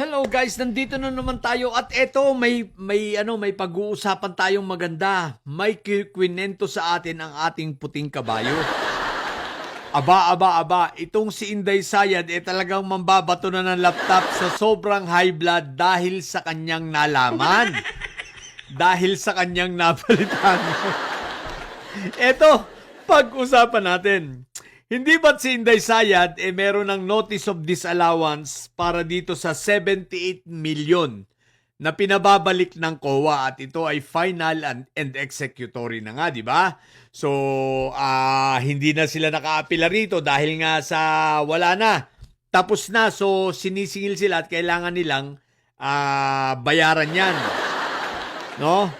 Hello guys, nandito na naman tayo at eto may pag-uusapan tayong maganda. May kwento sa atin ang ating puting kabayo. Aba, itong si Inday Sayad talagang mambabato na ng laptop sa sobrang high blood dahil sa kanyang nalaman. Dahil sa kanyang napalitan. Eto, pag-usapan natin. Hindi ba't si Inday Sayad meron ng notice of disallowance para dito sa 78 million na pinababalik ng COA at ito ay final and executory na nga, di ba? So, hindi na sila nakaapila rito dahil nga sa wala na. Tapos na, so sinisingil sila at kailangan nilang bayaran yan. No?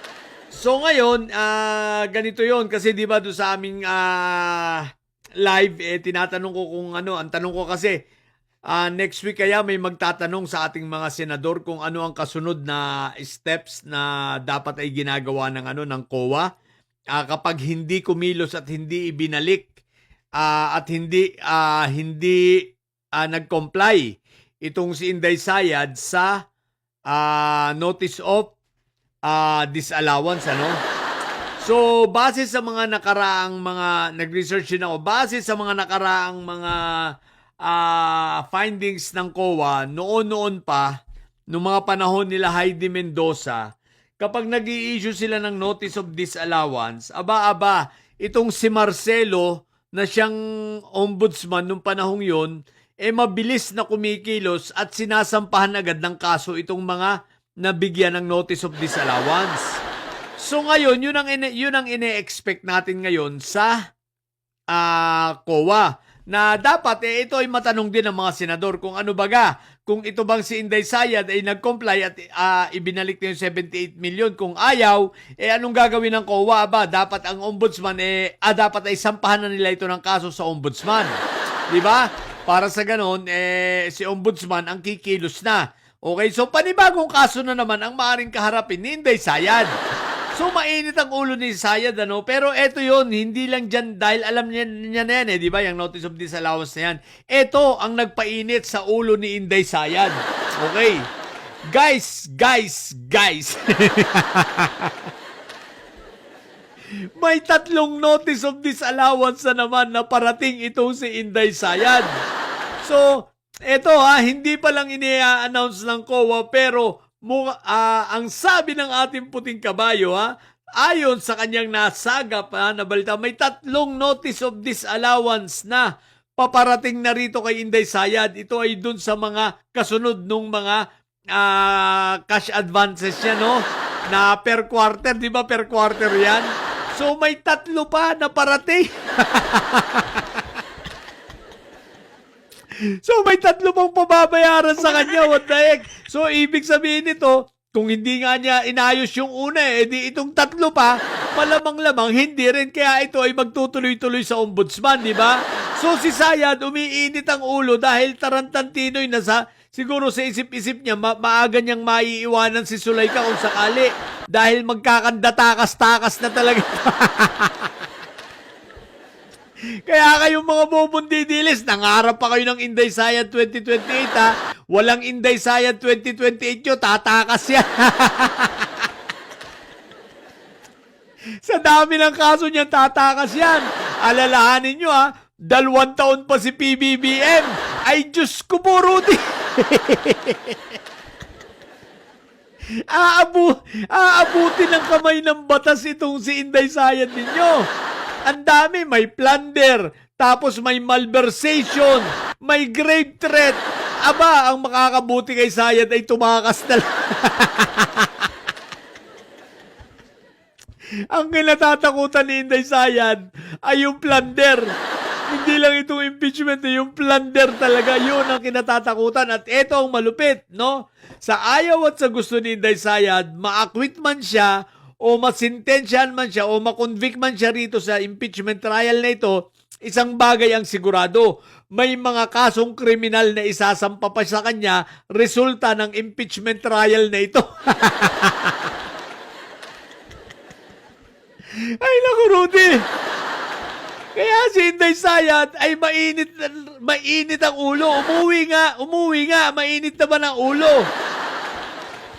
So ngayon, ganito yon kasi di ba doon sa aming live, tinatanong ko kung ano, ang tanong ko kasi, next week kaya may magtatanong sa ating mga senador kung ano ang kasunod na steps na dapat ay ginagawa ng COA kapag hindi kumilos at hindi ibinalik at hindi nag-comply itong si Inday Sayad sa notice of disallowance, ano? So, base sa mga nakaraang nag-research din ako, base sa mga nakaraang mga findings ng COA, noon pa, noong mga panahon nila Heidi Mendoza, kapag nag-i-issue sila ng notice of disallowance, itong si Marcelo, na siyang ombudsman noong panahong yon, mabilis na kumikilos at sinasampahan agad ng kaso itong mga nabigyan ng notice of disallowance. So ngayon, yun ang ine-expect natin ngayon sa COA. Na dapat ito ay matanong din ng mga senador kung ano baga. Kung ito bang si Inday Sayad ay nag-comply at ibinalik na yung 78 million. Kung ayaw, anong gagawin ng COA? Dapat ang ombudsman, dapat ay sampahan na nila ito ng kaso sa ombudsman. Di ba? Para sa ganon, si ombudsman ang kikilos na. Okay, so panibagong kaso na naman ang maaaring kaharapin ni Inday Sayad. So, mainit ang ulo ni Sayad, ano? Pero eto yon, hindi lang dyan dahil alam niya na yan, di ba? Yung notice of disallowance na yan. Eto ang nagpainit sa ulo ni Inday Sayad. Okay. Guys. May 3 notice of disallowance na naman na parating itong si Inday Sayad. So, eto hindi pa lang ini-announce ng COA pero ang sabi ng ating puting kabayo ayon sa kanyang nasagap na balita, may 3 notice of disallowance na paparating na rito kay Inday Sayad. Ito ay dun sa mga kasunod nung mga cash advances niya, no? Na per quarter, di ba per quarter yan? So may 3 pa na parating. So, may 3 pang pababayaran sa kanya. What the heck? So, ibig sabihin nito, kung hindi nga niya inayos yung una, di itong 3 pa, malamang-lamang, hindi rin. Kaya ito ay magtutuloy-tuloy sa ombudsman, di ba? So, si Sayad, umiinit ang ulo dahil tarantantinoy na siguro sa isip-isip niya, maaga niyang maiiwanan si Zuleika kung sakali. Dahil magkakandatakas-takas na talaga. Kaya kayong mga bobong didilis, nangarap pa kayo ng Inday Sayad 2028 Walang Inday Sayad 2028 nyo, tatakas yan. Sa dami ng kaso niyan, tatakas yan. Alalahanin nyo 2 taon pa si PBBM. Ay Diyos ko po, Rudy. Aabutin ng kamay ng batas itong si Inday Sayad ninyo. Ang dami, may plunder, tapos may malversation, may grave threat. Ang makakabuti kay Sayad ay tumakas na lang. Ang kinatatakutan ni Inday Sayad ay yung plunder. Hindi lang itong impeachment, yung plunder talaga. Yun ang kinatatakutan. At ito ang malupit, no? Sa ayaw at sa gusto ni Inday Sayad, ma-acquit man siya, o masintensyahan man siya o makonvict man siya rito sa impeachment trial na ito, isang bagay ang sigurado. May mga kasong kriminal na isasampa pa sa kanya resulta ng impeachment trial na ito. Ay naku, Rudy. Kaya si Inday Sayad ay mainit ang ulo. Umuwi nga, mainit naman ang ulo.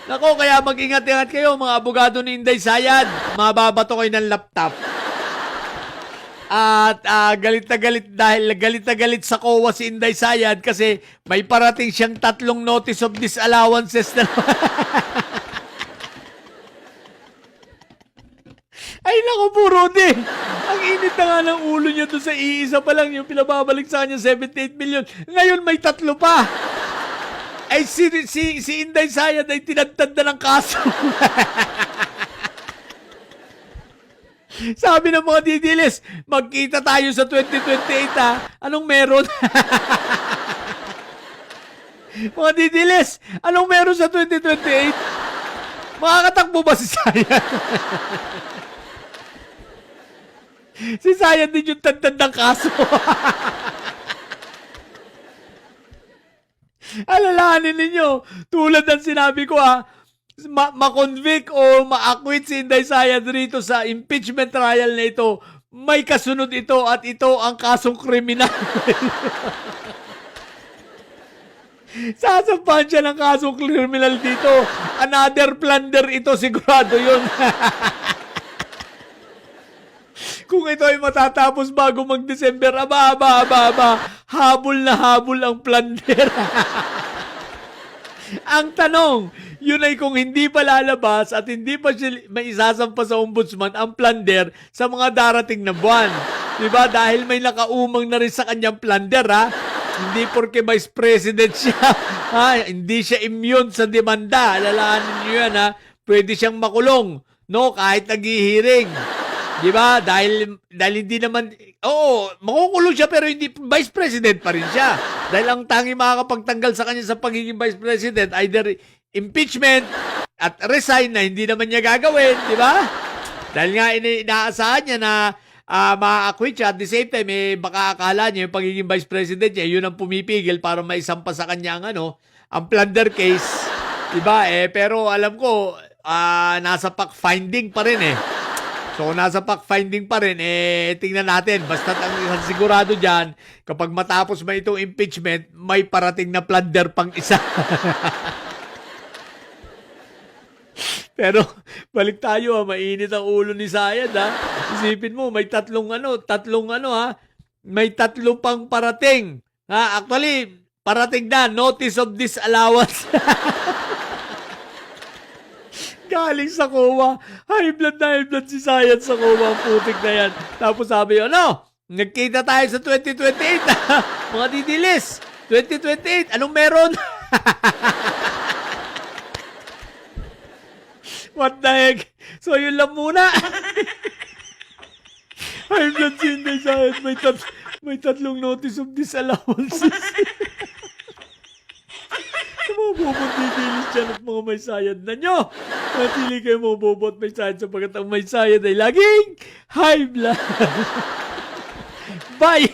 Nako, kaya mag-ingat-ingat kayo mga abogado ni Inday Sayad. Mababato kayo ng laptop. At galit na galit sa COA si Inday Sayad kasi may parating siyang 3 notice of disallowances na Ay nako po, Rudy. Ang init na nga ng ulo niya doon sa iisa pa lang yung pinababalik sa kanya 78 million. Ngayon may 3 pa. Ay si Inday Sayad ay tinagtad na ng kaso. Sabi ng mga didilis, magkita tayo sa 2028 ha. Anong meron? Mga didilis, anong meron sa 2028? Makakatakbo ba si Sayad? Si Sayad din yung tagtad ng kaso. Alalahanin ninyo, tulad ng sinabi ko ma-convict o ma-acquit si Inday Sayad rito sa impeachment trial na ito, may kasunod ito at ito ang kasong kriminal. Sasampahan siya ng kasong kriminal dito. Another plunder ito, sigurado yun. Kung ito ay matatapos bago mag-December, habol na habol ang plunder. Ang tanong, yun ay kung hindi pa lalabas at hindi pa siya maisasampa sa ombudsman ang plunder sa mga darating na buwan. Diba? Dahil may nakaumang na rin sa kanyang plunder, ha? Hindi porke vice president siya, ha? Hindi siya immune sa demanda. Alalahanin niyo yan, ha? Pwede siyang makulong, no? Kahit naghihiring. Diba? Dahil hindi naman, makukulong siya pero hindi vice president pa rin siya. Dahil ang tangi makakapagtanggal sa kanya sa pagiging vice president, either impeachment at resign na hindi naman niya gagawin, di ba? Dahil nga inaasahan niya na ma-acquit siya at the same time, baka akala niya yung pagiging vice president niya, yun ang pumipigil para maisampa sa kanya ang plunder case. Di ba? Pero alam ko, nasa fact-finding pa rin So, nasa fact-finding pa rin, tingnan natin. Basta ang sigurado dyan, kapag matapos ba itong impeachment, may parating na plunder pang isa. Pero, balik tayo mainit ang ulo ni Sayad Isipin mo, may may 3 pang parating. Actually, parating na, notice of disallowance. Galing sa COA. High blood si Sayad sa COA. Ang putik na yan. Tapos sabi yun, nagkita tayo sa 2028. Mga didilis. 2028. Anong meron? What the heck? So yun lang muna. High blood si Inday Sayad. May 3 notice of disallowances. Mga bobot didilis dyan at mga may sayad na nyo. Matili kayo mga bobot may sayad sapagkat ang may sayad ay laging high blood. Bye!